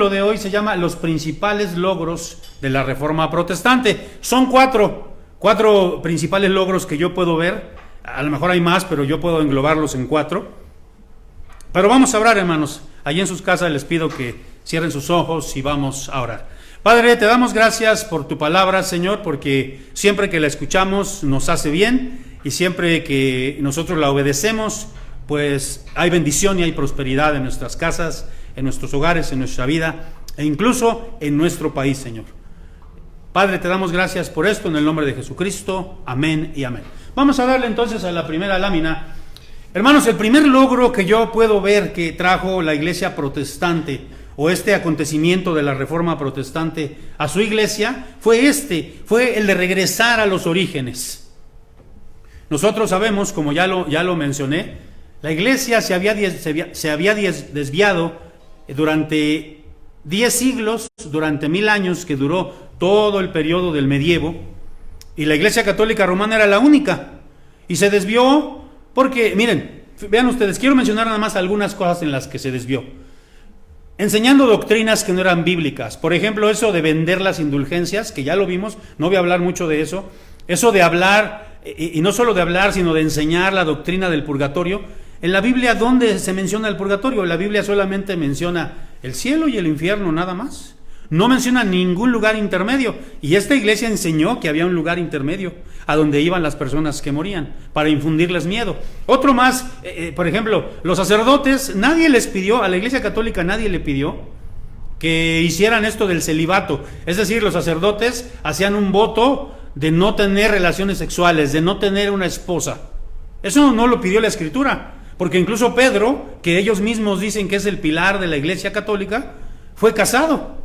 título de hoy se llama Los principales logros de la Reforma Protestante. Son cuatro principales logros que yo puedo ver. A lo mejor hay más, pero yo puedo englobarlos en 4. Pero vamos a orar, hermanos. Allí en sus casas les pido que cierren sus ojos y vamos a orar. Padre, te damos gracias por tu palabra, Señor, porque siempre que la escuchamos nos hace bien y siempre que nosotros la obedecemos, pues hay bendición y hay prosperidad en nuestras casas, en nuestros hogares, en nuestra vida e incluso en nuestro país, Señor. Padre, te damos gracias por esto en el nombre de Jesucristo. Amén y amén. Vamos a darle entonces a la primera lámina. Hermanos, el primer logro que yo puedo ver que trajo la iglesia protestante o este acontecimiento de la Reforma Protestante a su iglesia fue el de regresar a los orígenes. Nosotros sabemos, como ya lo mencioné, la iglesia se había desviado durante 10 siglos, durante 1000 años que duró todo el periodo del medievo, y la Iglesia Católica Romana era la única, y se desvió porque, miren, vean ustedes, quiero mencionar nada más algunas cosas en las que se desvió. Enseñando doctrinas que no eran bíblicas, por ejemplo, eso de vender las indulgencias, que ya lo vimos, no voy a hablar mucho de eso de hablar, y no solo de hablar, sino de enseñar la doctrina del purgatorio. En la Biblia, ¿dónde se menciona el purgatorio? La Biblia solamente menciona el cielo y el infierno, nada más. No menciona ningún lugar intermedio. Y esta iglesia enseñó que había un lugar intermedio a donde iban las personas que morían, para infundirles miedo. Otro más, por ejemplo, los sacerdotes, nadie les pidió, a la Iglesia Católica nadie le pidió que hicieran esto del celibato. Es decir, los sacerdotes hacían un voto de no tener relaciones sexuales, de no tener una esposa. Eso no lo pidió la Escritura. Porque incluso Pedro, que ellos mismos dicen que es el pilar de la Iglesia Católica, fue casado.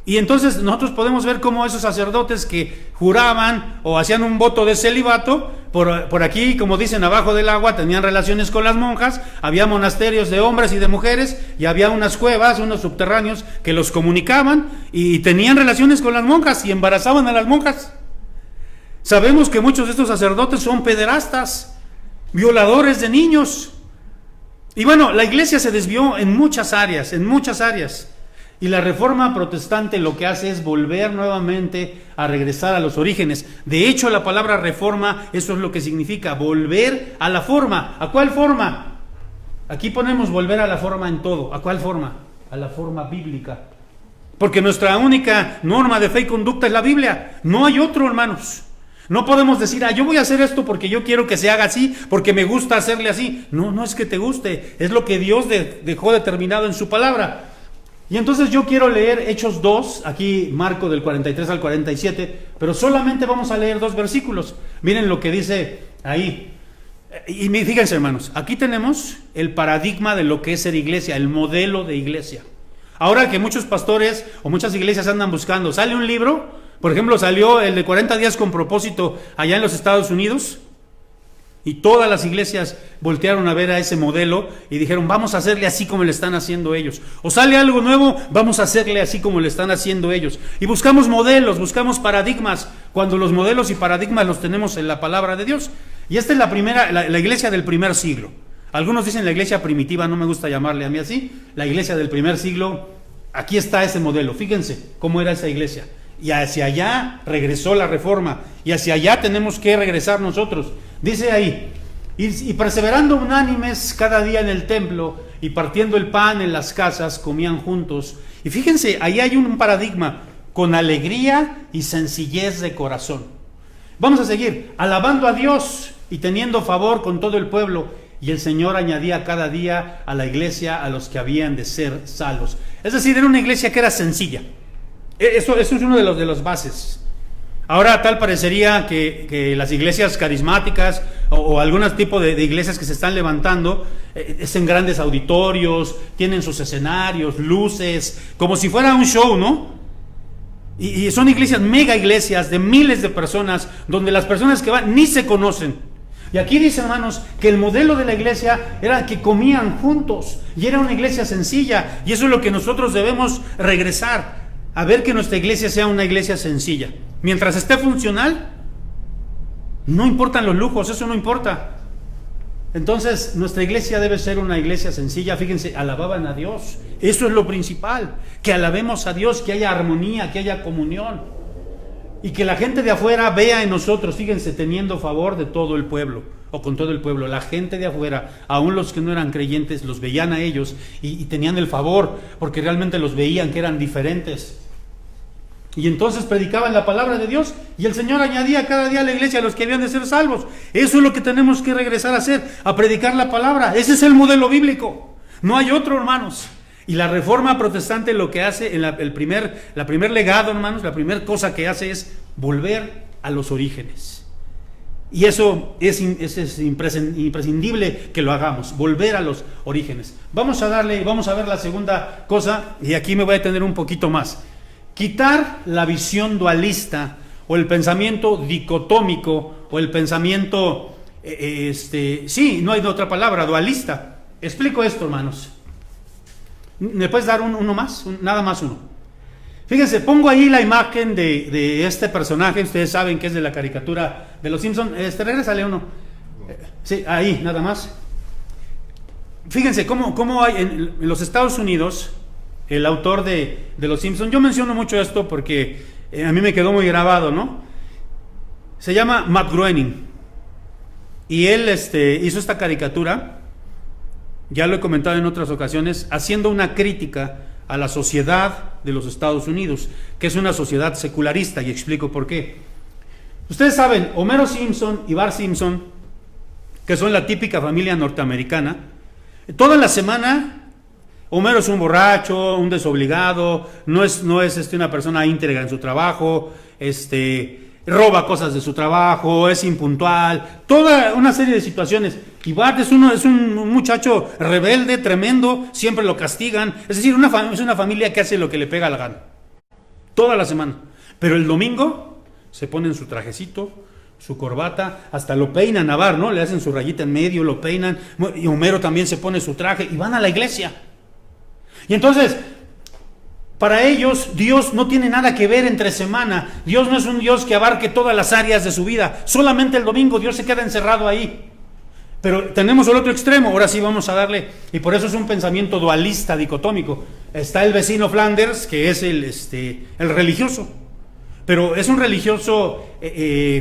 Y entonces nosotros podemos ver cómo esos sacerdotes que juraban o hacían un voto de celibato, por aquí, como dicen, abajo del agua, tenían relaciones con las monjas, había monasterios de hombres y de mujeres, y había unas cuevas, unos subterráneos que los comunicaban, y tenían relaciones con las monjas y embarazaban a las monjas. Sabemos que muchos de estos sacerdotes son pederastas, violadores de niños. Y bueno, la iglesia se desvió en muchas áreas. Y la Reforma Protestante lo que hace es volver nuevamente a regresar a los orígenes. De hecho, la palabra reforma, eso es lo que significa, volver a la forma. ¿A cuál forma? Aquí ponemos volver a la forma en todo. ¿A cuál forma? A la forma bíblica. Porque nuestra única norma de fe y conducta es la Biblia. No hay otro, hermanos. No podemos decir, yo voy a hacer esto porque yo quiero que se haga así, porque me gusta hacerle así. No es que te guste, es lo que Dios dejó determinado en su palabra. Y entonces yo quiero leer Hechos 2, aquí marco del 43 al 47, pero solamente vamos a leer 2 versículos. Miren lo que dice ahí. Y fíjense, hermanos, aquí tenemos el paradigma de lo que es ser iglesia, el modelo de iglesia. Ahora que muchos pastores o muchas iglesias andan buscando, sale un libro, por ejemplo, salió el de 40 días con propósito allá en los Estados Unidos, y todas las iglesias voltearon a ver a ese modelo y dijeron, vamos a hacerle así como le están haciendo ellos. O sale algo nuevo, vamos a hacerle así como le están haciendo ellos. Y buscamos modelos, buscamos paradigmas, cuando los modelos y paradigmas los tenemos en la palabra de Dios. Y esta es la iglesia del primer siglo. Algunos dicen la iglesia primitiva, no me gusta llamarle a mí así. La iglesia del primer siglo, aquí está ese modelo. Fíjense cómo era esa iglesia. Y hacia allá regresó la Reforma, y hacia allá tenemos que regresar nosotros. Dice ahí, y perseverando unánimes cada día en el templo, y partiendo el pan en las casas, comían juntos. Y fíjense, ahí hay un paradigma, con alegría y sencillez de corazón. Vamos a seguir, alabando a Dios y teniendo favor con todo el pueblo, y el Señor añadía cada día a la iglesia a los que habían de ser salvos. Es decir, era una iglesia que era sencilla. Eso es uno de los bases. Ahora tal parecería que las iglesias carismáticas o algún tipo de iglesias que se están levantando es en grandes auditorios, tienen sus escenarios, luces, como si fuera un show, ¿no? Y son iglesias, mega iglesias de miles de personas, donde las personas que van ni se conocen. Y aquí dice, hermanos, que el modelo de la iglesia era que comían juntos, y era una iglesia sencilla, y eso es lo que nosotros debemos regresar. A ver que nuestra iglesia sea una iglesia sencilla. Mientras esté funcional, no importan los lujos, eso no importa. Entonces, nuestra iglesia debe ser una iglesia sencilla. Fíjense, alababan a Dios. Eso es lo principal, que alabemos a Dios, que haya armonía, que haya comunión. Y que la gente de afuera vea en nosotros, fíjense, teniendo favor de todo el pueblo, o con todo el pueblo. La gente de afuera, aún los que no eran creyentes, los veían a ellos y tenían el favor, porque realmente los veían que eran diferentes. Y entonces predicaban la palabra de Dios, y el Señor añadía cada día a la iglesia a los que habían de ser salvos. Eso es lo que tenemos que regresar a hacer, a predicar la palabra. Ese es el modelo bíblico, no hay otro, hermanos. Y la reforma protestante lo que hace, la primer legado, hermanos, la primera cosa que hace es volver a los orígenes. Y eso es imprescindible que lo hagamos, volver a los orígenes. Vamos a ver la segunda cosa, y aquí me voy a detener un poquito más. Quitar la visión dualista, o el pensamiento dicotómico, o el pensamiento, no hay otra palabra, dualista. Explico esto, hermanos. ¿Me puedes dar uno más? Nada más uno. Fíjense, pongo ahí la imagen de este personaje. Ustedes saben que es de la caricatura de los Simpson. Regrésale uno. Sí, ahí, nada más. Fíjense cómo hay en los Estados Unidos, el autor de los Simpson. Yo menciono mucho esto porque a mí me quedó muy grabado, ¿no? Se llama Matt Groening. Y él hizo esta caricatura. Ya lo he comentado en otras ocasiones, haciendo una crítica a la sociedad de los Estados Unidos, que es una sociedad secularista, y explico por qué. Ustedes saben, Homero Simpson y Bart Simpson, que son la típica familia norteamericana, toda la semana Homero es un borracho, un desobligado, no es una persona íntegra en su trabajo, roba cosas de su trabajo, es impuntual, toda una serie de situaciones. Y Bart es un muchacho rebelde, tremendo, siempre lo castigan. Es decir, es una familia que hace lo que le pega la gana, toda la semana. Pero el domingo se ponen su trajecito, su corbata, hasta lo peinan a Bart, ¿no? Le hacen su rayita en medio, lo peinan, y Homero también se pone su traje y van a la iglesia. Y entonces, para ellos, Dios no tiene nada que ver entre semana. Dios no es un Dios que abarque todas las áreas de su vida. Solamente el domingo Dios se queda encerrado ahí. Pero tenemos el otro extremo, ahora sí vamos a darle, y por eso es un pensamiento dualista, dicotómico. Está el vecino Flanders, que es el religioso, pero es un religioso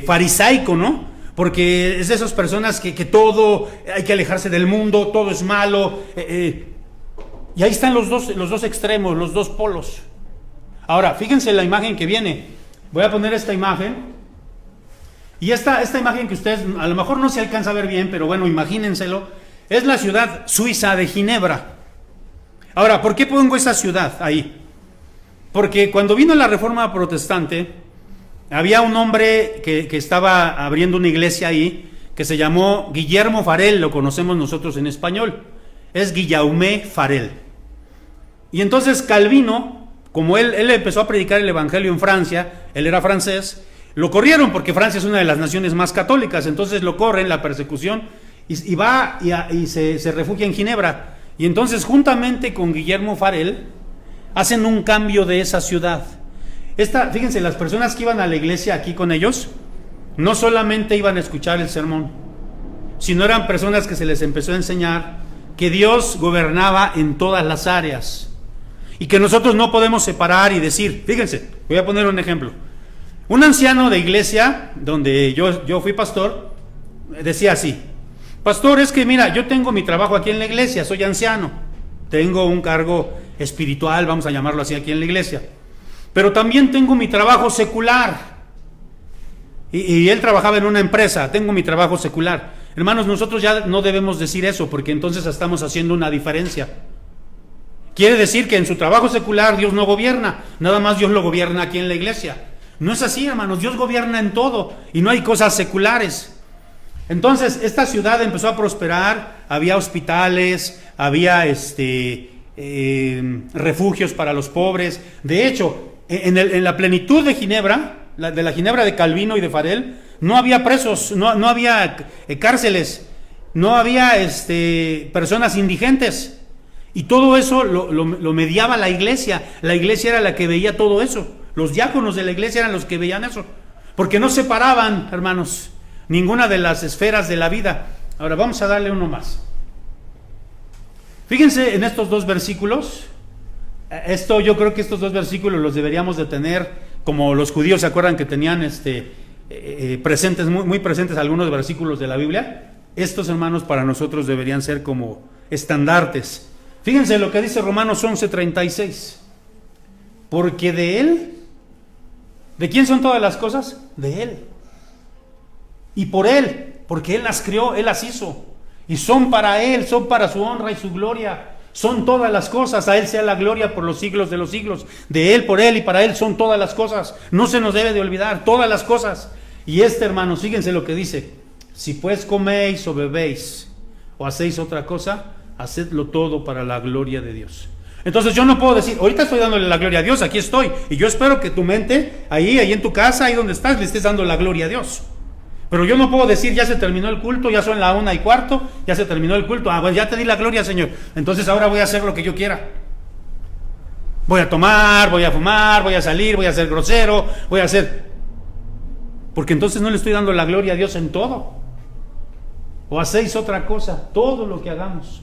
farisaico, ¿no? Porque es de esas personas que todo, hay que alejarse del mundo, todo es malo, y ahí están los dos extremos, los dos polos. Ahora, fíjense la imagen que viene. Voy a poner esta imagen. Y esta imagen que ustedes a lo mejor no se alcanza a ver bien, pero bueno, imagínenselo. Es la ciudad suiza de Ginebra. Ahora, ¿por qué pongo esa ciudad ahí? Porque cuando vino la Reforma Protestante, había un hombre que estaba abriendo una iglesia ahí, que se llamó Guillermo Farel, lo conocemos nosotros en español. Es Guillaume Farel. Y entonces Calvino, como él empezó a predicar el evangelio en Francia, él era francés, lo corrieron porque Francia es una de las naciones más católicas, entonces lo corren, la persecución, y va y se refugia en Ginebra. Y entonces juntamente con Guillermo Farel hacen un cambio de esa ciudad. Fíjense, las personas que iban a la iglesia aquí con ellos, no solamente iban a escuchar el sermón, sino eran personas que se les empezó a enseñar que Dios gobernaba en todas las áreas, y que nosotros no podemos separar y decir, fíjense, voy a poner un ejemplo. Un anciano de iglesia, donde yo fui pastor, decía así: pastor, es que mira, yo tengo mi trabajo aquí en la iglesia, soy anciano, tengo un cargo espiritual, vamos a llamarlo así, aquí en la iglesia, pero también tengo mi trabajo secular. Y él trabajaba en una empresa, tengo mi trabajo secular. Hermanos, nosotros ya no debemos decir eso, porque entonces estamos haciendo una diferencia. Quiere decir que en su trabajo secular Dios no gobierna, nada más Dios lo gobierna aquí en la iglesia. No es así, hermanos, Dios gobierna en todo y no hay cosas seculares. Entonces, esta ciudad empezó a prosperar, había hospitales, había refugios para los pobres. De hecho, en la plenitud de Ginebra, de la Ginebra de Calvino y de Farel, no había presos, no había cárceles, no había personas indigentes. Y todo eso lo mediaba la iglesia. La iglesia era la que veía todo eso. Los diáconos de la iglesia eran los que veían eso. Porque no separaban, hermanos, ninguna de las esferas de la vida. Ahora vamos a darle uno más. Fíjense en estos dos versículos. Yo creo que estos dos versículos los deberíamos de tener, como los judíos se acuerdan que tenían presentes, muy presentes algunos versículos de la Biblia. Estos, hermanos, para nosotros deberían ser como estandartes. Fíjense lo que dice Romanos 11:36. Porque de Él, ¿de quién son todas las cosas? De Él. Y por Él, porque Él las creó, Él las hizo. Y son para Él, son para su honra y su gloria. Son todas las cosas, a Él sea la gloria por los siglos de los siglos. De Él, por Él y para Él son todas las cosas. No se nos debe de olvidar, todas las cosas. Y hermanos, fíjense lo que dice. Si pues coméis o bebéis o hacéis otra cosa, hacedlo todo para la gloria de Dios. Entonces yo no puedo decir, ahorita estoy dándole la gloria a Dios, aquí estoy. Y yo espero que tu mente, ahí en tu casa, ahí donde estás, le estés dando la gloria a Dios. Pero yo no puedo decir, ya se terminó el culto, ya son la 1:15, ya se terminó el culto, pues ya te di la gloria, Señor. Entonces ahora voy a hacer lo que yo quiera. Voy a tomar, voy a fumar, voy a salir, voy a ser grosero, voy a hacer... Porque entonces no le estoy dando la gloria a Dios en todo. O hacéis otra cosa, todo lo que hagamos,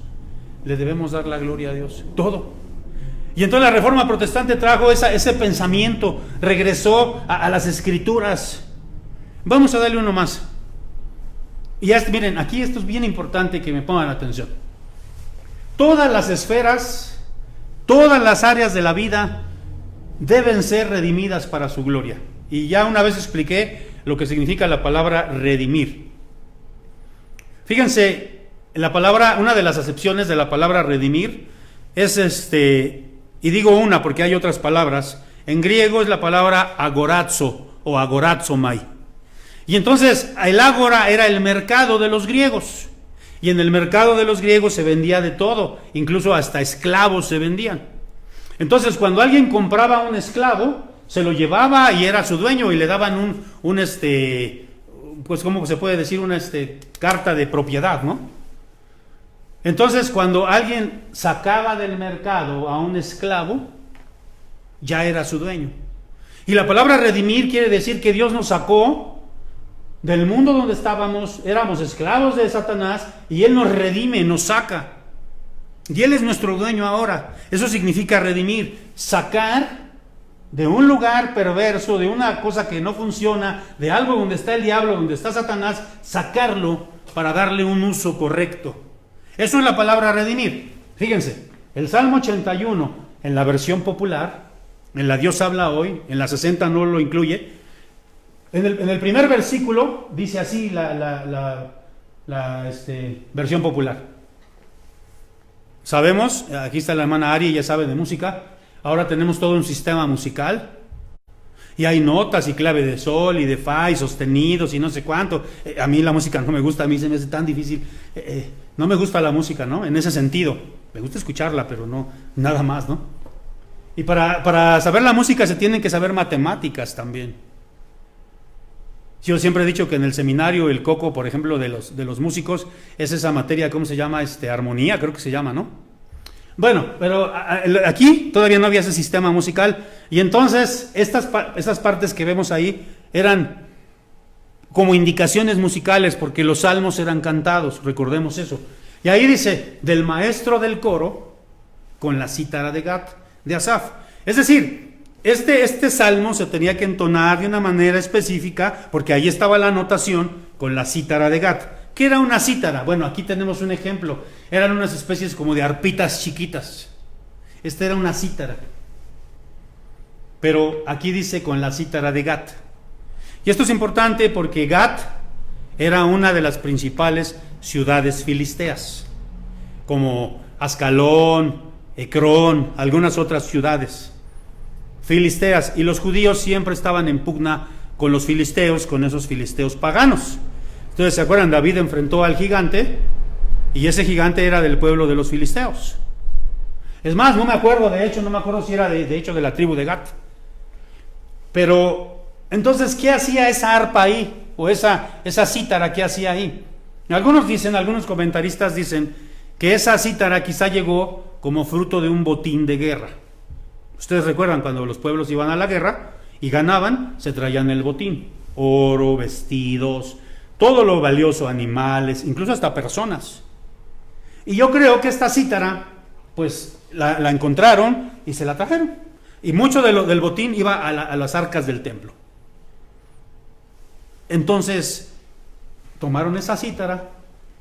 le debemos dar la gloria a Dios, todo. Y entonces la Reforma Protestante trajo ese pensamiento, regresó a las Escrituras. Vamos a darle uno más. Y miren, aquí esto es bien importante que me pongan atención. Todas las esferas, todas las áreas de la vida deben ser redimidas para su gloria. Y ya una vez expliqué lo que significa la palabra redimir. Fíjense, la palabra, una de las acepciones de la palabra redimir es y digo una porque hay otras palabras. En griego es la palabra agorazo o agorazomai. Y entonces el ágora era el mercado de los griegos. Y en el mercado de los griegos se vendía de todo, incluso hasta esclavos se vendían. Entonces cuando alguien compraba un esclavo, se lo llevaba y era su dueño y le daban pues ¿cómo se puede decir? Una carta de propiedad, ¿no? Entonces cuando alguien sacaba del mercado a un esclavo, ya era su dueño. Y la palabra redimir quiere decir que Dios nos sacó del mundo donde estábamos, éramos esclavos de Satanás, y Él nos redime, nos saca. Y Él es nuestro dueño ahora. Eso significa redimir, sacar de un lugar perverso, de una cosa que no funciona, de algo donde está el diablo, donde está Satanás, sacarlo para darle un uso correcto. Eso es la palabra redimir. Fíjense, el Salmo 81, en la versión popular, en la Dios habla hoy, en la 60 no lo incluye. En el primer versículo dice así la versión popular. Sabemos, aquí está la hermana Ari, ella sabe de música. Ahora tenemos todo un sistema musical. Y hay notas y clave de sol y de fa y sostenidos y no sé cuánto. A mí la música no me gusta, a mí se me hace tan difícil. No me gusta la música, ¿no? En ese sentido. Me gusta escucharla, pero no, nada más, ¿no? Y para saber la música se tienen que saber matemáticas también. Yo siempre he dicho que en el seminario, el coco, por ejemplo, de los músicos, es esa materia, ¿cómo se llama? Armonía, creo que se llama, ¿no? Bueno, pero aquí todavía no había ese sistema musical, y entonces estas partes que vemos ahí eran como indicaciones musicales, porque los salmos eran cantados, recordemos eso. Y ahí dice, del maestro del coro, con la cítara de Gat, de Asaf. Es decir, este salmo se tenía que entonar de una manera específica, porque ahí estaba la anotación con la cítara de Gat. ¿Qué era una cítara? Bueno, aquí tenemos un ejemplo. Eran unas especies como de arpitas chiquitas. Esta era una cítara. Pero aquí dice con la cítara de Gat. Y esto es importante porque Gat era una de las principales ciudades filisteas, como Ascalón, Ecrón, algunas otras ciudades filisteas, y los judíos siempre estaban en pugna con los filisteos, con esos filisteos paganos. Entonces, ¿se acuerdan? David enfrentó al gigante, y ese gigante era del pueblo de los filisteos. Es más, no me acuerdo si era de hecho de la tribu de Gat. Pero, entonces, ¿qué hacía esa arpa ahí? O esa cítara, ¿qué hacía ahí? Algunos comentaristas dicen que esa cítara quizá llegó como fruto de un botín de guerra. Ustedes recuerdan cuando los pueblos iban a la guerra y ganaban, se traían el botín, oro, vestidos, todo lo valioso, animales, incluso hasta personas. Y yo creo que esta cítara, pues la encontraron y se la trajeron. Y mucho del botín iba a las arcas del templo. Entonces, tomaron esa cítara,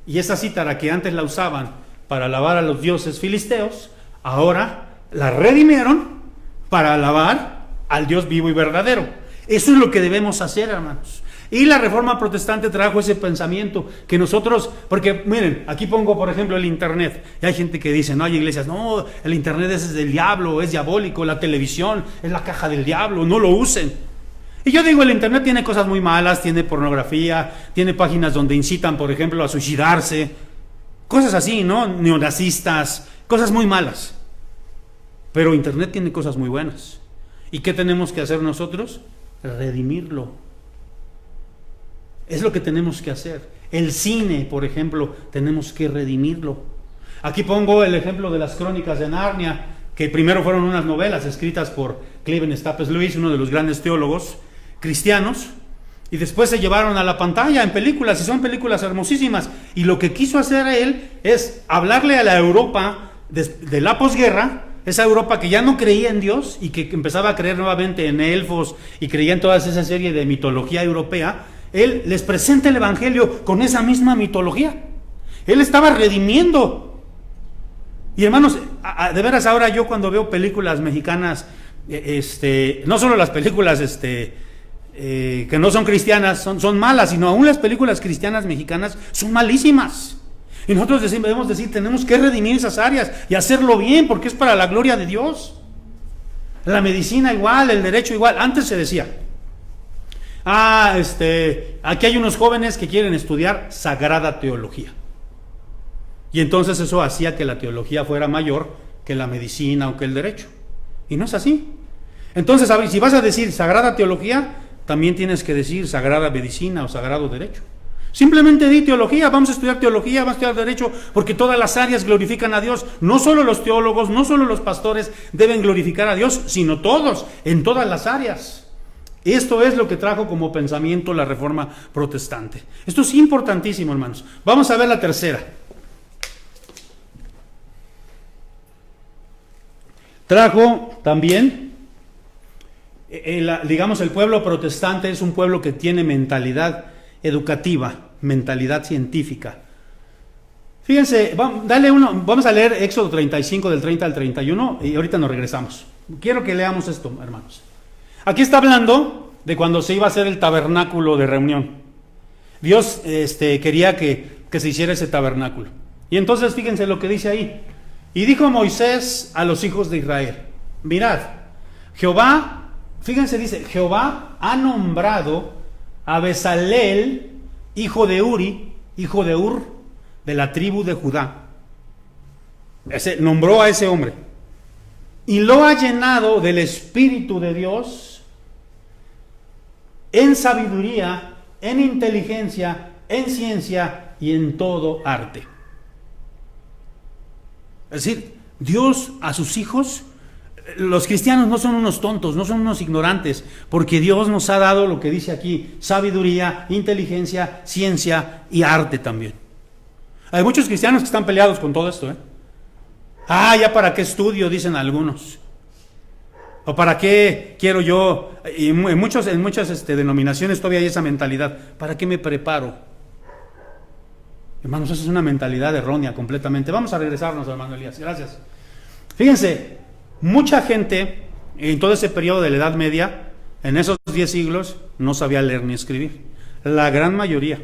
y esa cítara que antes la usaban para alabar a los dioses filisteos, ahora la redimieron para alabar al Dios vivo y verdadero. Eso es lo que debemos hacer, hermanos. Y la Reforma Protestante trajo ese pensamiento que nosotros, porque miren, aquí pongo por ejemplo el internet, y hay gente que dice, no, hay iglesias, no, el internet es del diablo, es diabólico, la televisión es la caja del diablo, no lo usen. Y yo digo, el internet tiene cosas muy malas, tiene pornografía, tiene páginas donde incitan, por ejemplo, a suicidarse, cosas así, ¿no? Neonazistas, cosas muy malas. Pero internet tiene cosas muy buenas. ¿Y qué tenemos que hacer nosotros? Redimirlo. Es lo que tenemos que hacer. El cine, por ejemplo, tenemos que redimirlo. Aquí pongo el ejemplo de las Crónicas de Narnia, que primero fueron unas novelas escritas por Clement Staples Lewis, uno de los grandes teólogos cristianos, y después se llevaron a la pantalla en películas, y son películas hermosísimas. Y lo que quiso hacer él es hablarle a la Europa de la posguerra, esa Europa que ya no creía en Dios y que empezaba a creer nuevamente en elfos y creía en toda esa serie de mitología europea. Él les presenta el Evangelio con esa misma mitología. Él estaba redimiendo. Y hermanos, de veras ahora yo cuando veo películas mexicanas, no solo las películas que no son cristianas son malas, sino aún las películas cristianas mexicanas son malísimas. Y nosotros debemos decir, tenemos que redimir esas áreas y hacerlo bien, porque es para la gloria de Dios. La medicina igual, el derecho igual. Antes se decía, aquí hay unos jóvenes que quieren estudiar sagrada teología. Y entonces eso hacía que la teología fuera mayor que la medicina o que el derecho. Y no es así. Entonces, si vas a decir sagrada teología, también tienes que decir sagrada medicina o sagrado derecho. Simplemente di teología, vamos a estudiar teología, vamos a estudiar derecho, porque todas las áreas glorifican a Dios. No solo los teólogos, no solo los pastores deben glorificar a Dios, sino todos, en todas las áreas. Esto es lo que trajo como pensamiento la Reforma Protestante. Esto es importantísimo, hermanos. Vamos a ver la tercera. Trajo también, digamos, el pueblo protestante es un pueblo que tiene mentalidad educativa, mentalidad científica. Fíjense, vamos a leer Éxodo 35 del 30 al 31 y ahorita nos regresamos. Quiero que leamos esto, hermanos. Aquí está hablando de cuando se iba a hacer el tabernáculo de reunión. Dios quería que se hiciera ese tabernáculo. Y entonces fíjense lo que dice ahí. Y dijo Moisés a los hijos de Israel, mirad, Jehová, fíjense, dice, Jehová ha nombrado a Bezaleel, hijo de Uri, hijo de Ur, de la tribu de Judá. Nombró a ese hombre. Y lo ha llenado del Espíritu de Dios en sabiduría, en inteligencia, en ciencia y en todo arte. Es decir, Dios a sus hijos, los cristianos no son unos tontos, no son unos ignorantes, porque Dios nos ha dado lo que dice aquí, sabiduría, inteligencia, ciencia y arte también. Hay muchos cristianos que están peleados con todo esto, ya para qué estudio, dicen algunos. O para qué quiero yo, y en muchas denominaciones todavía hay esa mentalidad, ¿para qué me preparo? Hermanos, esa es una mentalidad errónea completamente. Vamos a regresarnos, hermano Elías, gracias. Fíjense, mucha gente en todo ese periodo de la Edad Media, en esos 10 siglos, no sabía leer ni escribir. La gran mayoría.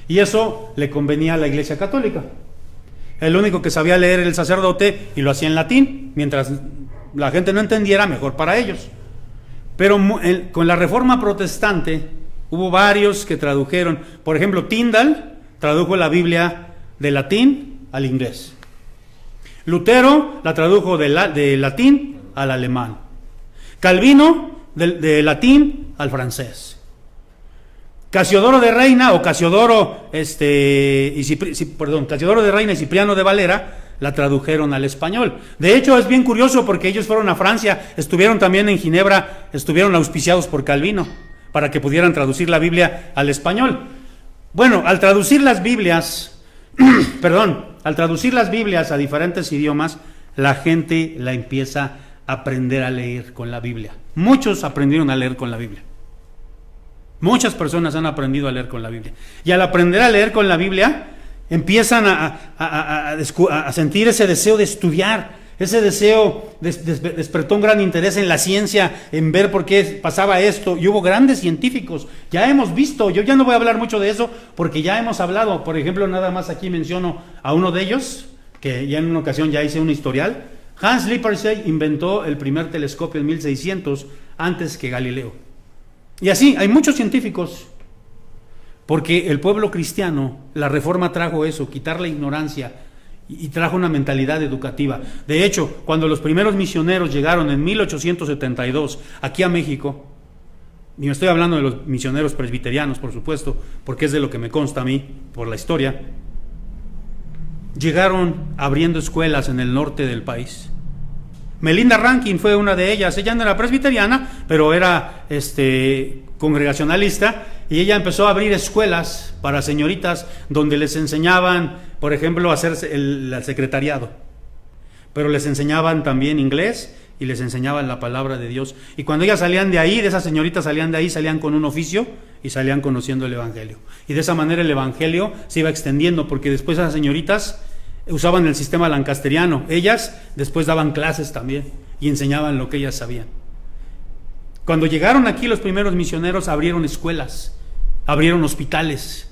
Y eso le convenía a la Iglesia Católica. El único que sabía leer era el sacerdote y lo hacía en latín. Mientras la gente no entendiera, mejor para ellos. Pero con la Reforma Protestante hubo varios que tradujeron. Por ejemplo, Tyndall tradujo la Biblia de latín al inglés. Lutero la tradujo de latín al alemán. Calvino de latín al francés. Casiodoro de Reina o Casiodoro Casiodoro de Reina y Cipriano de Valera la tradujeron al español. De hecho, es bien curioso porque ellos fueron a Francia, estuvieron también en Ginebra, estuvieron auspiciados por Calvino. para que pudieran traducir la Biblia al español. Bueno, al traducir las Biblias, al traducir las Biblias a diferentes idiomas, la gente la empieza a aprender a leer con la Biblia. Muchos aprendieron a leer con la Biblia. Muchas personas han aprendido a leer con la Biblia. Y al aprender a leer con la Biblia, empiezan a sentir ese deseo de estudiar. Ese deseo despertó un gran interés en la ciencia, en ver por qué pasaba esto. Y hubo grandes científicos. Ya hemos visto, yo ya no voy a hablar mucho de eso, porque ya hemos hablado. Por ejemplo, nada más aquí menciono a uno de ellos, que ya en una ocasión ya hice un historial. Hans Lippershey inventó el primer telescopio en 1600, antes que Galileo. Y así, hay muchos científicos, porque el pueblo cristiano, la Reforma trajo eso, quitar la ignorancia, y trajo una mentalidad educativa. De hecho, cuando los primeros misioneros llegaron en 1872 aquí a México, y me estoy hablando de los misioneros presbiterianos, por supuesto, porque es de lo que me consta a mí por la historia, llegaron abriendo escuelas en el norte del país. Melinda Rankin fue una de ellas. Ella no era presbiteriana, pero era congregacionalista, y ella empezó a abrir escuelas para señoritas donde les enseñaban, por ejemplo, a hacer el secretariado, pero les enseñaban también inglés y les enseñaban la palabra de Dios. Y cuando ellas salían de ahí, de esas señoritas salían de ahí, salían con un oficio y salían conociendo el Evangelio. Y de esa manera el Evangelio se iba extendiendo, porque después esas señoritas usaban el sistema lancasteriano. Ellas después daban clases también y enseñaban lo que ellas sabían. Cuando llegaron aquí los primeros misioneros, abrieron escuelas, abrieron hospitales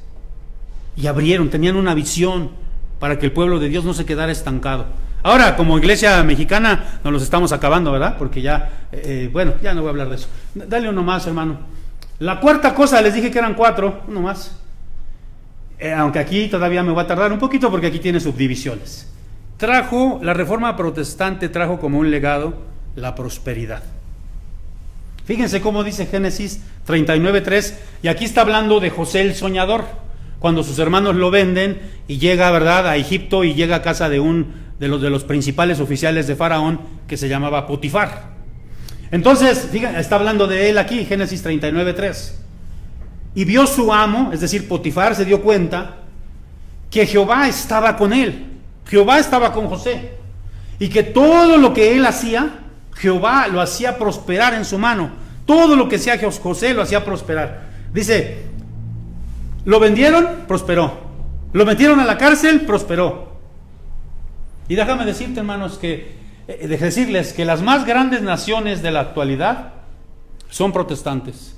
y tenían una visión para que el pueblo de Dios no se quedara estancado. Ahora, como iglesia mexicana, nos los estamos acabando, ¿verdad? Porque ya, ya no voy a hablar de eso. Dale uno más, hermano. La cuarta cosa, les dije que eran 4, uno más. Aunque aquí todavía me voy a tardar un poquito porque aquí tiene subdivisiones. La Reforma Protestante trajo como un legado la prosperidad. Fíjense cómo dice Génesis 39:3, y aquí está hablando de José el soñador, cuando sus hermanos lo venden y llega, ¿verdad?, a Egipto, y llega a casa de los principales oficiales de Faraón, que se llamaba Potifar. Entonces, fíjense, está hablando de él aquí, Génesis 39:3. Y vio su amo, es decir, Potifar, se dio cuenta que Jehová estaba con él, Jehová estaba con José, y que todo lo que él hacía, Jehová lo hacía prosperar en su mano. Todo lo que hacía José lo hacía prosperar. Dice, lo vendieron, prosperó. Lo metieron a la cárcel, prosperó. Y déjame decirte, hermanos, decirles que las más grandes naciones de la actualidad son protestantes.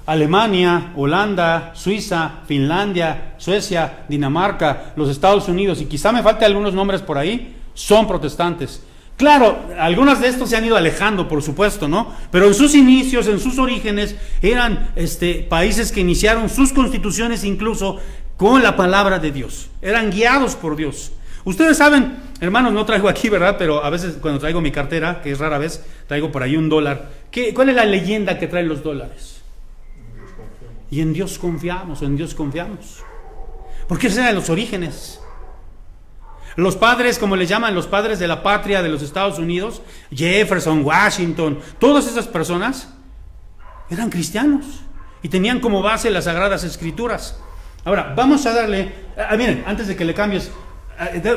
Alemania, Holanda, Suiza, Finlandia, Suecia, Dinamarca, los Estados Unidos, y quizá me falte algunos nombres por ahí, son protestantes. Claro, algunas de estos se han ido alejando, por supuesto, ¿no? Pero en sus inicios, en sus orígenes, eran países que iniciaron sus constituciones incluso con la palabra de Dios. Eran guiados por Dios. Ustedes saben, hermanos, no traigo aquí, ¿verdad? Pero a veces cuando traigo mi cartera, que es rara vez, traigo por ahí $1. ¿Cuál es la leyenda que traen los dólares? Y en Dios confiamos, en Dios confiamos. Porque esos eran los orígenes. Los padres, como les llaman, los padres de la patria de los Estados Unidos, Jefferson, Washington, todas esas personas eran cristianos y tenían como base las Sagradas Escrituras. Ahora, vamos a darle, miren, antes de que le cambies,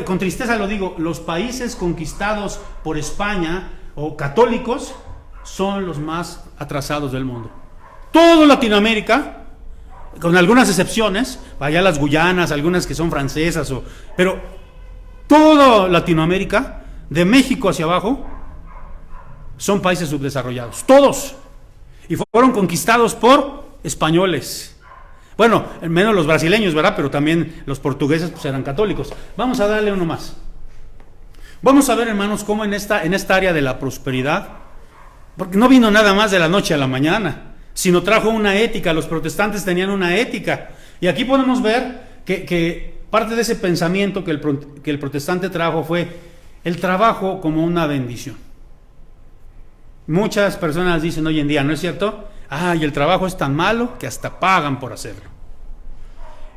con tristeza lo digo, los países conquistados por España o católicos son los más atrasados del mundo. Todo Latinoamérica, con algunas excepciones, allá las Guyanas, algunas que son francesas, pero toda Latinoamérica, de México hacia abajo, son países subdesarrollados, todos, y fueron conquistados por españoles. Bueno, menos los brasileños, ¿verdad? Pero también los portugueses pues eran católicos. Vamos a darle uno más. Vamos a ver, hermanos, cómo en esta área de la prosperidad, porque no vino nada más de la noche a la mañana, sino trajo una ética. Los protestantes tenían una ética, y aquí podemos ver que parte de ese pensamiento que el protestante trajo fue el trabajo como una bendición. Muchas personas dicen hoy en día, ¿no es cierto? Y el trabajo es tan malo que hasta pagan por hacerlo.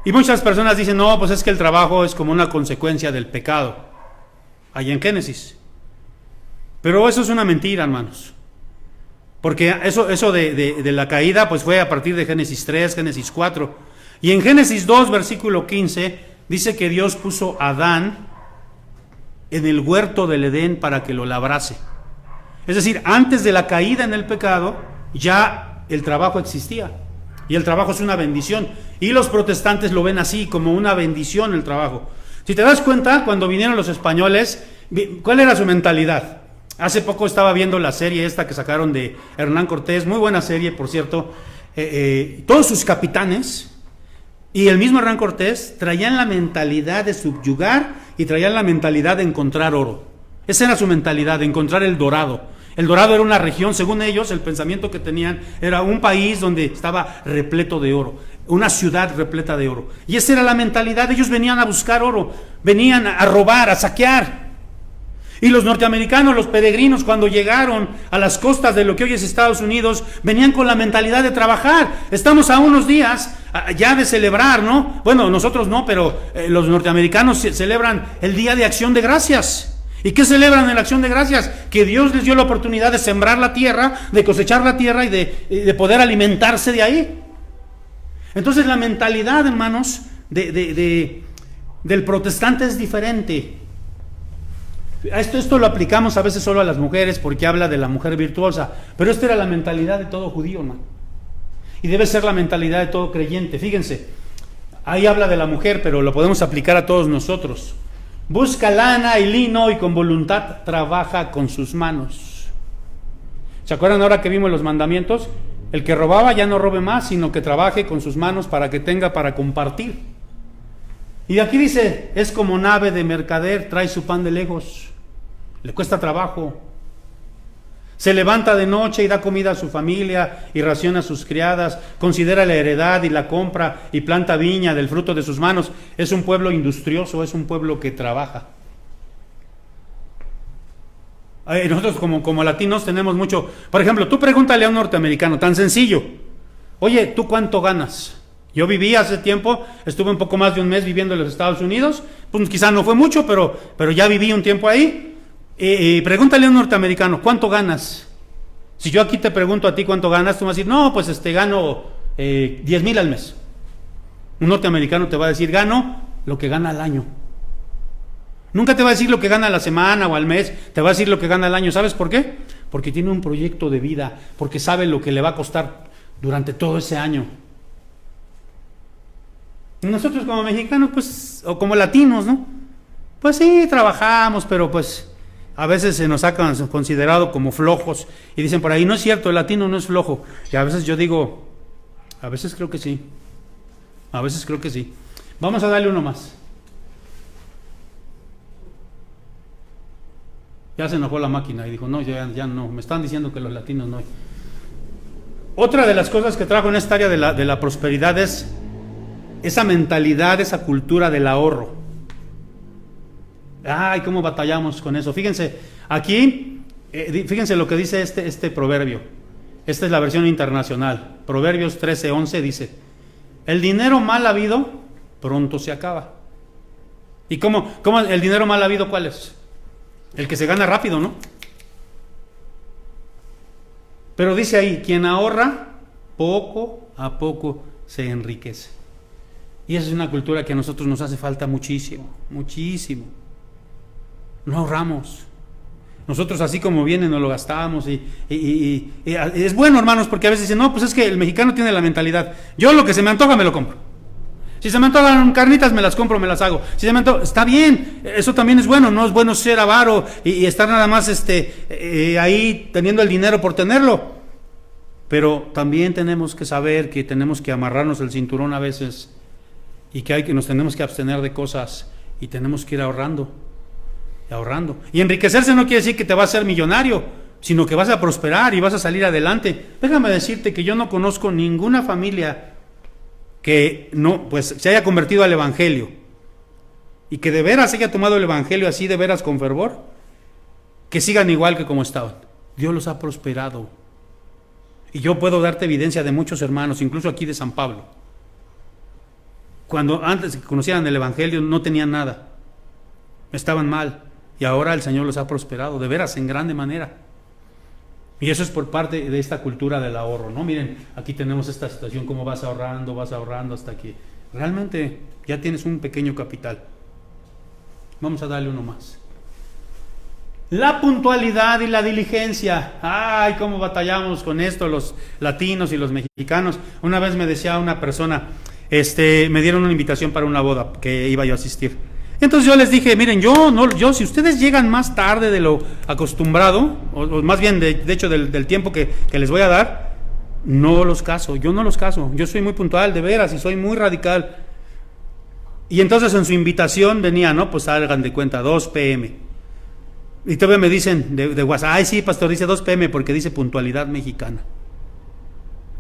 Y muchas personas dicen, no, pues es que el trabajo es como una consecuencia del pecado, ahí en Génesis. Pero eso es una mentira, hermanos. Porque eso de la caída pues fue a partir de Génesis 3, Génesis 4. Y en Génesis 2, versículo 15, dice que Dios puso a Adán en el huerto del Edén para que lo labrase. Es decir, antes de la caída en el pecado, ya el trabajo existía. Y el trabajo es una bendición. Y los protestantes lo ven así, como una bendición el trabajo. Si te das cuenta, cuando vinieron los españoles, ¿cuál era su mentalidad? Hace poco estaba viendo la serie esta que sacaron de Hernán Cortés, muy buena serie, por cierto. Todos sus capitanes y el mismo Hernán Cortés traían la mentalidad de subyugar y traían la mentalidad de encontrar oro. Esa era su mentalidad, de encontrar el dorado. El Dorado era una región, según ellos, el pensamiento que tenían era un país donde estaba repleto de oro, una ciudad repleta de oro. Y esa era la mentalidad, ellos venían a buscar oro, venían a robar, a saquear. Y los norteamericanos, los peregrinos, cuando llegaron a las costas de lo que hoy es Estados Unidos, venían con la mentalidad de trabajar. Estamos a unos días ya de celebrar, ¿no? Bueno, nosotros no, pero los norteamericanos celebran el Día de Acción de Gracias. ¿Y qué celebran en la Acción de Gracias? Que Dios les dio la oportunidad de sembrar la tierra, de cosechar la tierra y de poder alimentarse de ahí. Entonces la mentalidad, hermanos, del protestante es diferente. Esto lo aplicamos a veces solo a las mujeres porque habla de la mujer virtuosa, pero esta era la mentalidad de todo judío, ¿no? Y debe ser la mentalidad de todo creyente. Fíjense, ahí habla de la mujer, pero lo podemos aplicar a todos nosotros. Busca lana y lino y con voluntad trabaja con sus manos. ¿Se acuerdan ahora que vimos los mandamientos? El que robaba ya no robe más, sino que trabaje con sus manos para que tenga para compartir. Y aquí dice, es como nave de mercader, trae su pan de lejos. Le cuesta trabajo. Se levanta de noche y da comida a su familia y raciona a sus criadas, considera la heredad y la compra y planta viña del fruto de sus manos. Es un pueblo industrioso, es un pueblo que trabaja. Nosotros como latinos tenemos mucho. Por ejemplo, tú pregúntale a un norteamericano, tan sencillo. Oye, ¿tú cuánto ganas? Yo viví hace tiempo, estuve un poco más de un mes viviendo en los Estados Unidos, pues quizás no fue mucho, pero ya viví un tiempo ahí. Pregúntale a un norteamericano, ¿cuánto ganas? Si yo aquí te pregunto a ti cuánto ganas, tú me vas a decir, no, pues gano 10,000 al mes. Un norteamericano te va a decir, gano lo que gana al año. Nunca te va a decir lo que gana a la semana o al mes, te va a decir lo que gana al año. ¿Sabes por qué? Porque tiene un proyecto de vida, porque sabe lo que le va a costar durante todo ese año. Y nosotros como mexicanos, pues, o como latinos, ¿no? Pues sí, trabajamos, pero pues a veces se nos ha considerado como flojos y dicen por ahí, no es cierto, el latino no es flojo. Y a veces yo digo, a veces creo que sí, a veces creo que sí. Vamos a darle uno más. Ya se enojó la máquina y dijo, no, ya no, me están diciendo que los latinos no. Otra de las cosas que trajo en esta área de la prosperidad es esa mentalidad, esa cultura del ahorro. Ay, cómo batallamos con eso. Fíjense, aquí, fíjense lo que dice este proverbio. Esta es la versión internacional. Proverbios 13:11 dice, el dinero mal habido pronto se acaba. ¿Y cómo el dinero mal habido cuál es? El que se gana rápido, ¿no? Pero dice ahí, quien ahorra, poco a poco se enriquece. Y esa es una cultura que a nosotros nos hace falta muchísimo, muchísimo. No ahorramos. Nosotros así como viene nos lo gastamos y es bueno, hermanos, porque a veces dicen, no, pues es que el mexicano tiene la mentalidad, yo lo que se me antoja me lo compro. Si se me antojan carnitas me las compro, me las hago. Si se me antoja, está bien, eso también es bueno, no es bueno ser avaro y estar nada más ahí teniendo el dinero por tenerlo. Pero también tenemos que saber que tenemos que amarrarnos el cinturón a veces y que nos tenemos que abstener de cosas y tenemos que ir ahorrando. Y enriquecerse no quiere decir que te vas a ser millonario, sino que vas a prosperar y vas a salir adelante. Déjame decirte que yo no conozco ninguna familia que no, pues, se haya convertido al evangelio y que de veras haya tomado el evangelio así de veras con fervor, que sigan igual que como estaban. Dios los ha prosperado. Y yo puedo darte evidencia de muchos hermanos, incluso aquí de San Pablo. Cuando antes que conocieran el evangelio no tenían nada, estaban mal. Y ahora el Señor los ha prosperado, de veras, en grande manera. Y eso es por parte de esta cultura del ahorro, ¿no? Miren, aquí tenemos esta situación, cómo vas ahorrando hasta que realmente ya tienes un pequeño capital. Vamos a darle uno más. La puntualidad y la diligencia. Ay, cómo batallamos con esto los latinos y los mexicanos. Una vez me decía una persona, me dieron una invitación para una boda que iba yo a asistir. Entonces yo les dije, miren, yo si ustedes llegan más tarde de lo acostumbrado, o más bien de hecho del tiempo que les voy a dar, no los caso, yo soy muy puntual, de veras, y soy muy radical. Y entonces en su invitación venía, ¿no? Pues hagan de cuenta, 2 p.m. Y todavía me dicen de WhatsApp, ay sí, pastor, dice 2 p.m. porque dice puntualidad mexicana.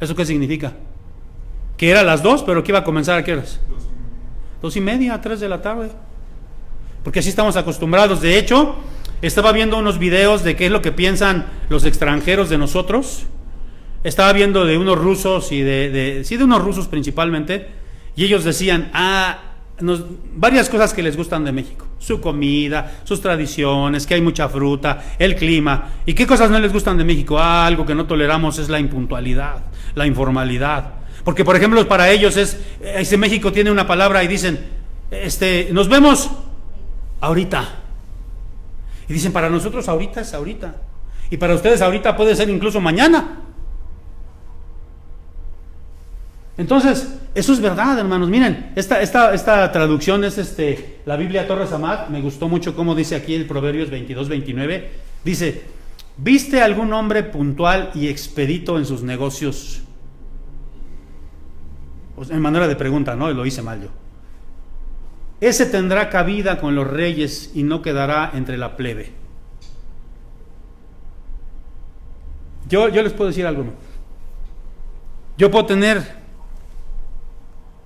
¿Eso qué significa? Que era a las 2, pero que iba a comenzar ¿a qué horas? 2:30, 3 de la tarde. Porque así estamos acostumbrados. De hecho, estaba viendo unos videos de qué es lo que piensan los extranjeros de nosotros. Estaba viendo de unos rusos y de unos rusos principalmente. Y ellos decían, varias cosas que les gustan de México. Su comida, sus tradiciones, que hay mucha fruta, el clima. ¿Y qué cosas no les gustan de México? Algo que no toleramos es la impuntualidad, la informalidad. Porque, por ejemplo, para ellos México tiene una palabra y dicen, nos vemos ahorita. Y dicen, para nosotros ahorita es ahorita. Y para ustedes ahorita puede ser incluso mañana. Entonces, eso es verdad, hermanos. Miren, esta traducción es la Biblia Torres Amat. Me gustó mucho cómo dice aquí el Proverbios 22-29. Dice, ¿viste algún hombre puntual y expedito en sus negocios? Pues, en manera de pregunta, ¿no? Lo hice mal yo. Ese tendrá cabida con los reyes y no quedará entre la plebe. Yo les puedo decir algo. Yo puedo tener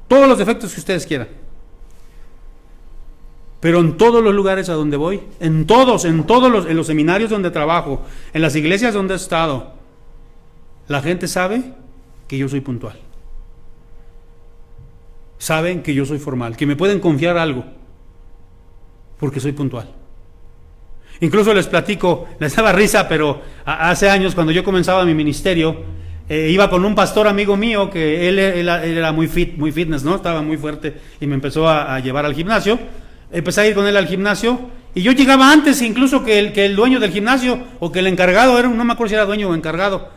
todos los defectos que ustedes quieran, pero en todos los lugares a donde voy, en los seminarios donde trabajo, en las iglesias donde he estado, la gente sabe que yo soy puntual. Saben que yo soy formal, que me pueden confiar algo, porque soy puntual. Incluso les platico, les daba risa, pero hace años cuando yo comenzaba mi ministerio, iba con un pastor amigo mío, que él era muy fitness, ¿no? Estaba muy fuerte y me empezó a llevar al gimnasio. Empecé a ir con él al gimnasio y yo llegaba antes incluso que el dueño del gimnasio, o que el encargado, no me acuerdo si era dueño o encargado,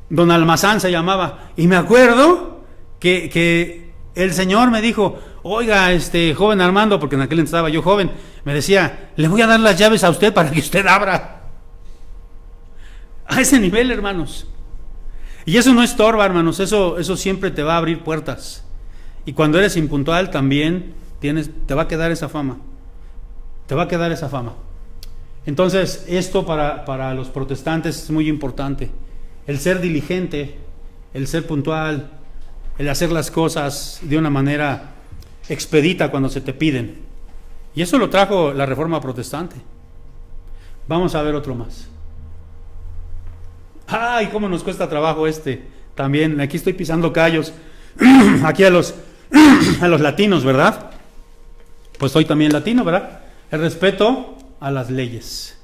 don Almazán se llamaba. Y me acuerdo que el Señor me dijo, oiga, joven Armando, porque en aquel entonces estaba yo joven, me decía, le voy a dar las llaves a usted para que usted abra. A ese nivel, hermanos. Y eso no estorba, hermanos, eso siempre te va a abrir puertas. Y cuando eres impuntual también te va a quedar esa fama. Te va a quedar esa fama. Entonces, esto para los protestantes es muy importante. El ser diligente, el ser puntual, el hacer las cosas de una manera expedita cuando se te piden. Y eso lo trajo la Reforma Protestante. Vamos a ver otro más. ¡Ay, cómo nos cuesta trabajo también! Aquí estoy pisando callos. Aquí a los latinos, ¿verdad? Pues soy también latino, ¿verdad? El respeto a las leyes.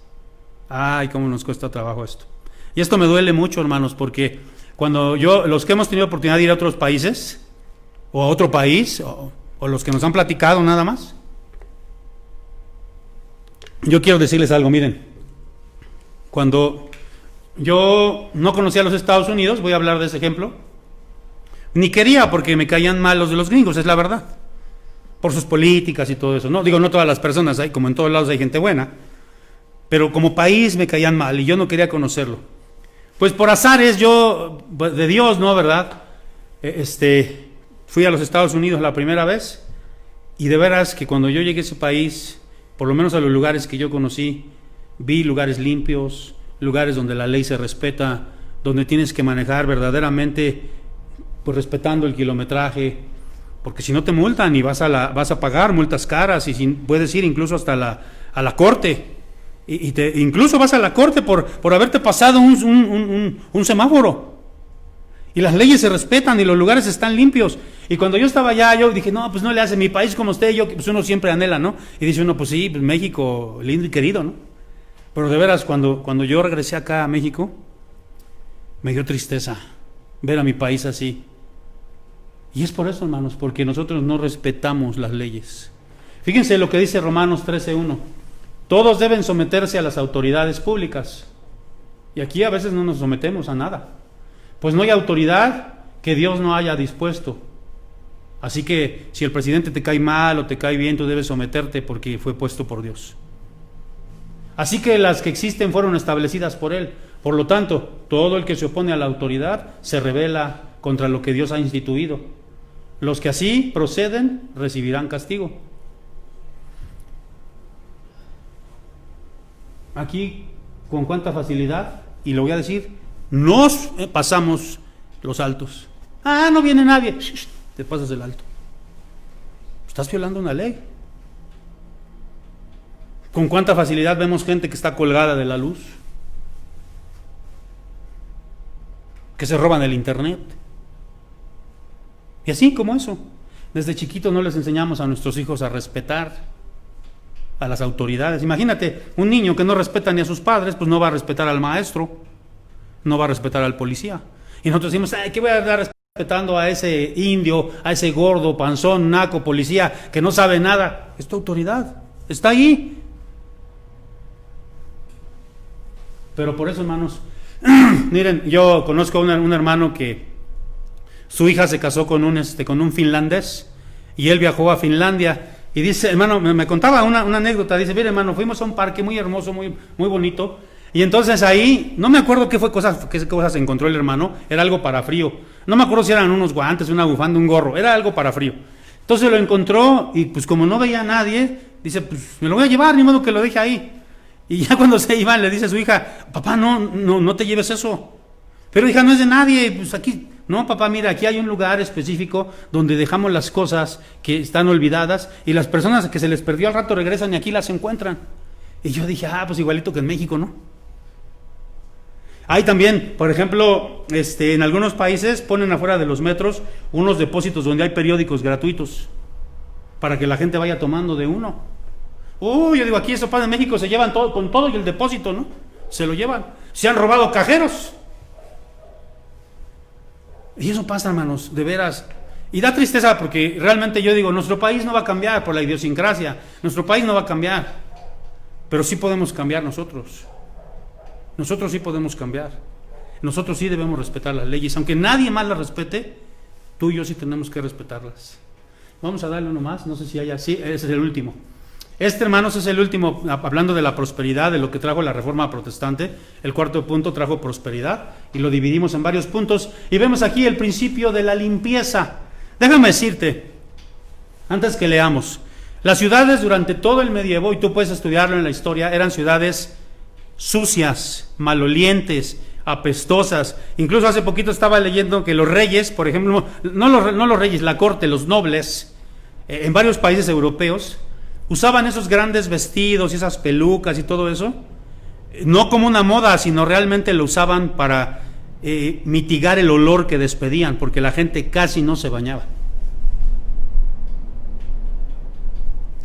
¡Ay, cómo nos cuesta trabajo esto! Y esto me duele mucho, hermanos, porque cuando los que hemos tenido oportunidad de ir a otros países, o a otro país, o los que nos han platicado nada más, yo quiero decirles algo, miren. Cuando yo no conocía los Estados Unidos, voy a hablar de ese ejemplo, ni quería porque me caían mal los de los gringos, es la verdad, por sus políticas y todo eso, no digo, no todas las personas, como en todos lados hay gente buena, pero como país me caían mal y yo no quería conocerlo. Pues por azares de Dios, ¿no? ¿Verdad? Fui a los Estados Unidos la primera vez y de veras que cuando yo llegué a ese país, por lo menos a los lugares que yo conocí, vi lugares limpios, lugares donde la ley se respeta, donde tienes que manejar verdaderamente, pues respetando el kilometraje, porque si no te multan y vas a pagar multas caras y puedes ir incluso hasta a la corte. Incluso vas a la corte por haberte pasado un semáforo. Y las leyes se respetan y los lugares están limpios. Y cuando yo estaba allá, yo dije, no, pues no le hace mi país como usted, pues uno siempre anhela, ¿no? Y dice uno, pues sí, pues México, lindo y querido, ¿no? Pero de veras, cuando yo regresé acá a México, me dio tristeza ver a mi país así. Y es por eso, hermanos, porque nosotros no respetamos las leyes. Fíjense lo que dice Romanos 13:1. Todos deben someterse a las autoridades públicas. Y aquí a veces no nos sometemos a nada. Pues no hay autoridad que Dios no haya dispuesto. Así que si el presidente te cae mal o te cae bien, tú debes someterte porque fue puesto por Dios. Así que las que existen fueron establecidas por Él. Por lo tanto, todo el que se opone a la autoridad se rebela contra lo que Dios ha instituido. Los que así proceden recibirán castigo. Aquí, con cuánta facilidad, y lo voy a decir, nos pasamos los altos. No viene nadie. Te pasas el alto. Estás violando una ley. Con cuánta facilidad vemos gente que está colgada de la luz, que se roban el internet. Y así como eso, desde chiquitos no les enseñamos a nuestros hijos a respetar a las autoridades. Imagínate, un niño que no respeta ni a sus padres, pues no va a respetar al maestro, no va a respetar al policía. Y nosotros decimos, ¿qué voy a estar respetando a ese indio, a ese gordo, panzón, naco, policía, que no sabe nada? Es tu autoridad, está ahí. Pero por eso, hermanos, miren, yo conozco a un hermano que su hija se casó con un finlandés y él viajó a Finlandia y dice, hermano, me contaba una anécdota, dice, mire, hermano, fuimos a un parque muy hermoso, muy bonito, y entonces ahí, no me acuerdo qué cosas encontró el hermano, era algo para frío, no me acuerdo si eran unos guantes, una bufanda, un gorro, era algo para frío. Entonces lo encontró y pues como no veía a nadie, dice, pues me lo voy a llevar, ni modo que lo deje ahí. Y ya cuando se iban le dice a su hija, papá, no te lleves eso. Pero hija, no es de nadie, pues aquí, no papá, mira, aquí hay un lugar específico donde dejamos las cosas que están olvidadas y las personas que se les perdió al rato regresan y aquí las encuentran. Y yo dije, pues igualito que en México, ¿no? Hay también, por ejemplo, en algunos países ponen afuera de los metros unos depósitos donde hay periódicos gratuitos para que la gente vaya tomando de uno. Yo digo, aquí eso pasa en México, se llevan todo, con todo y el depósito, ¿no? Se lo llevan. Se han robado cajeros. Y eso pasa, hermanos, de veras. Y da tristeza porque realmente yo digo, nuestro país no va a cambiar por la idiosincrasia. Nuestro país no va a cambiar. Pero sí podemos cambiar nosotros. Nosotros sí podemos cambiar. Nosotros sí debemos respetar las leyes. Aunque nadie más las respete, tú y yo sí tenemos que respetarlas. Vamos a darle uno más, no sé si haya... Sí, ese es el último. Hermanos, es el último, hablando de la prosperidad, de lo que trajo la Reforma Protestante. El cuarto punto trajo prosperidad y lo dividimos en varios puntos. Y vemos aquí el principio de la limpieza. Déjame decirte, antes que leamos, las ciudades durante todo el medievo, y tú puedes estudiarlo en la historia, eran ciudades sucias, malolientes, apestosas. Incluso hace poquito estaba leyendo que los reyes, por ejemplo, no los reyes, la corte, los nobles, en varios países europeos, usaban esos grandes vestidos y esas pelucas y todo eso, no como una moda, sino realmente lo usaban para mitigar el olor que despedían, porque la gente casi no se bañaba.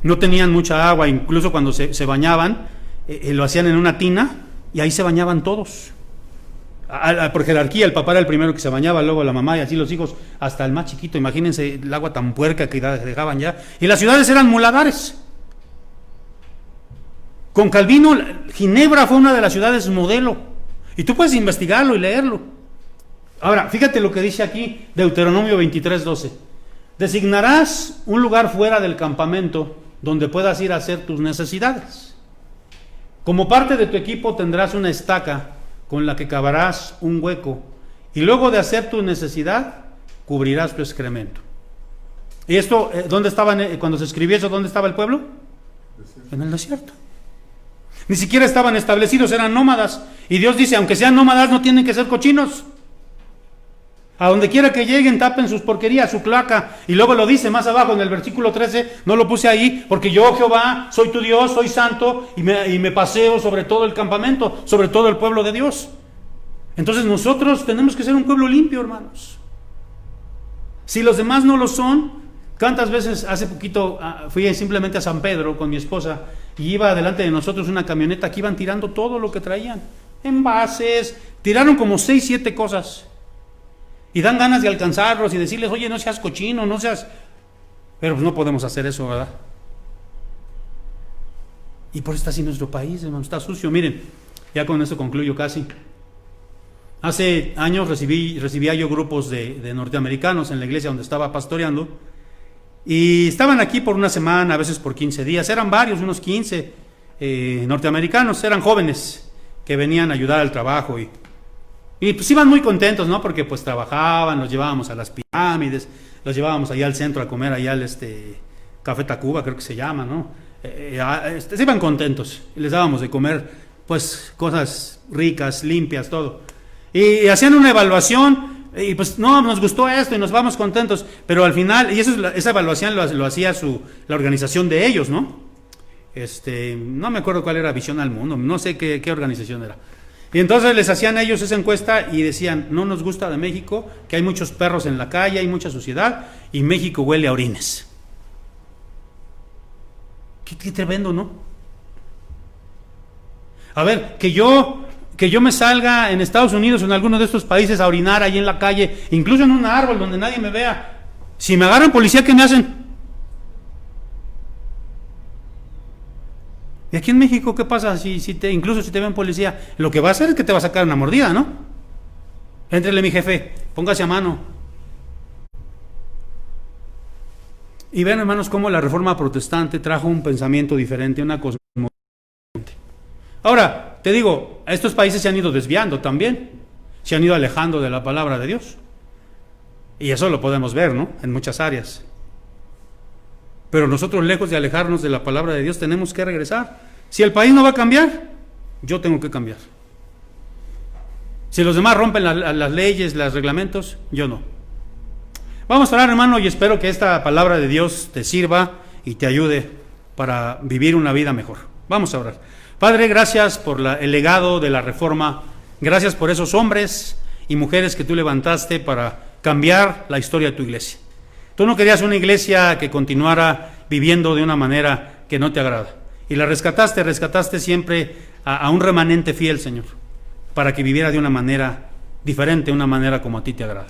No tenían mucha agua, incluso cuando se bañaban, lo hacían en una tina y ahí se bañaban todos. Por jerarquía, el papá era el primero que se bañaba, luego la mamá y así los hijos, hasta el más chiquito. Imagínense el agua tan puerca que dejaban ya. Y las ciudades eran muladares. Con Calvino, Ginebra fue una de las ciudades modelo. Y tú puedes investigarlo y leerlo. Ahora, fíjate lo que dice aquí, Deuteronomio 23:12. Designarás un lugar fuera del campamento donde puedas ir a hacer tus necesidades. Como parte de tu equipo tendrás una estaca con la que cavarás un hueco y luego de hacer tu necesidad cubrirás tu excremento. ¿Y esto, dónde estaban, cuando se escribió eso, dónde estaba el pueblo? En el desierto. Ni siquiera estaban establecidos, eran nómadas. Y Dios dice, aunque sean nómadas, no tienen que ser cochinos. A donde quiera que lleguen, tapen sus porquerías, su cloaca. Y luego lo dice más abajo en el versículo 13, no lo puse ahí, porque yo, Jehová, soy tu Dios, soy santo, y me paseo sobre todo el campamento, sobre todo el pueblo de Dios. Entonces nosotros tenemos que ser un pueblo limpio, hermanos. Si los demás no lo son, ¿cuántas veces hace poquito fui simplemente a San Pedro con mi esposa y iba delante de nosotros una camioneta que iban tirando todo lo que traían, envases, tiraron como 6, 7 cosas, y dan ganas de alcanzarlos y decirles, oye, no seas cochino, no seas... Pero pues no podemos hacer eso, ¿verdad? Y por eso está así nuestro país, hermano, está sucio. Miren, ya con eso concluyo casi. Hace años recibía yo grupos de norteamericanos en la iglesia donde estaba pastoreando, y estaban aquí por una semana, a veces por 15 días, eran varios, unos 15 norteamericanos, eran jóvenes que venían a ayudar al trabajo, y pues iban muy contentos, ¿no? Porque pues trabajaban, los llevábamos a las pirámides, los llevábamos allá al centro a comer, allá al Café Tacuba, creo que se llama, ¿no? Se iban contentos, y les dábamos de comer pues cosas ricas, limpias, todo. Y hacían una evaluación, y pues no, nos gustó esto y nos vamos contentos, pero al final, y esa evaluación lo hacía la organización de ellos, ¿no? No me acuerdo cuál era Visión al Mundo, no sé qué organización era. Y entonces les hacían ellos esa encuesta y decían, no nos gusta de México, que hay muchos perros en la calle, hay mucha suciedad, y México huele a orines. Qué tremendo, ¿no? A ver, que yo me salga en Estados Unidos o en alguno de estos países a orinar ahí en la calle, incluso en un árbol donde nadie me vea. Si me agarran policía, ¿qué me hacen? Y aquí en México, ¿qué pasa? Incluso si te ven policía, lo que va a hacer es que te va a sacar una mordida, ¿no? Éntrele, mi jefe, póngase a mano. Y vean, hermanos, cómo la reforma protestante trajo un pensamiento diferente, una cosmovisión. Ahora, te digo, estos países se han ido desviando también, se han ido alejando de la palabra de Dios. Y eso lo podemos ver, ¿no? En muchas áreas. Pero nosotros, lejos de alejarnos de la palabra de Dios, tenemos que regresar. Si el país no va a cambiar, yo tengo que cambiar. Si los demás rompen las leyes, los reglamentos, yo no. Vamos a orar, hermano, y espero que esta palabra de Dios te sirva y te ayude para vivir una vida mejor. Vamos a orar. Padre, gracias por el legado de la Reforma. Gracias por esos hombres y mujeres que tú levantaste para cambiar la historia de tu iglesia. Tú no querías una iglesia que continuara viviendo de una manera que no te agrada. Y la rescataste siempre a un remanente fiel, Señor, para que viviera de una manera diferente, una manera como a ti te agrada.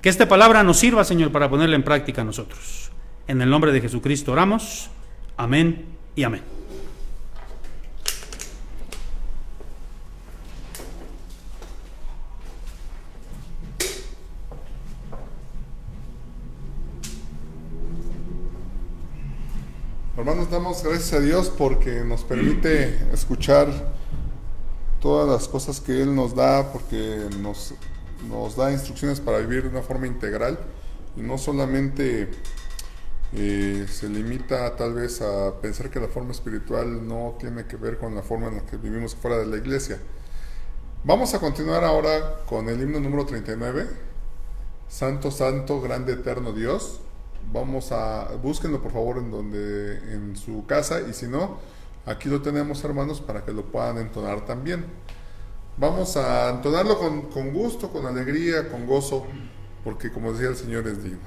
Que esta palabra nos sirva, Señor, para ponerla en práctica a nosotros. En el nombre de Jesucristo oramos. Amén y amén. Hermanos, damos gracias a Dios porque nos permite escuchar todas las cosas que Él nos da, porque nos da instrucciones para vivir de una forma integral y no solamente se limita tal vez a pensar que la forma espiritual no tiene que ver con la forma en la que vivimos fuera de la iglesia. Vamos a continuar ahora con el himno número 39, Santo, Santo, Grande, Eterno Dios. Búsquenlo por favor en su casa, y si no, aquí lo tenemos, hermanos, para que lo puedan entonar también. Vamos a entonarlo con gusto, con alegría, con gozo, porque como decía el Señor es digno.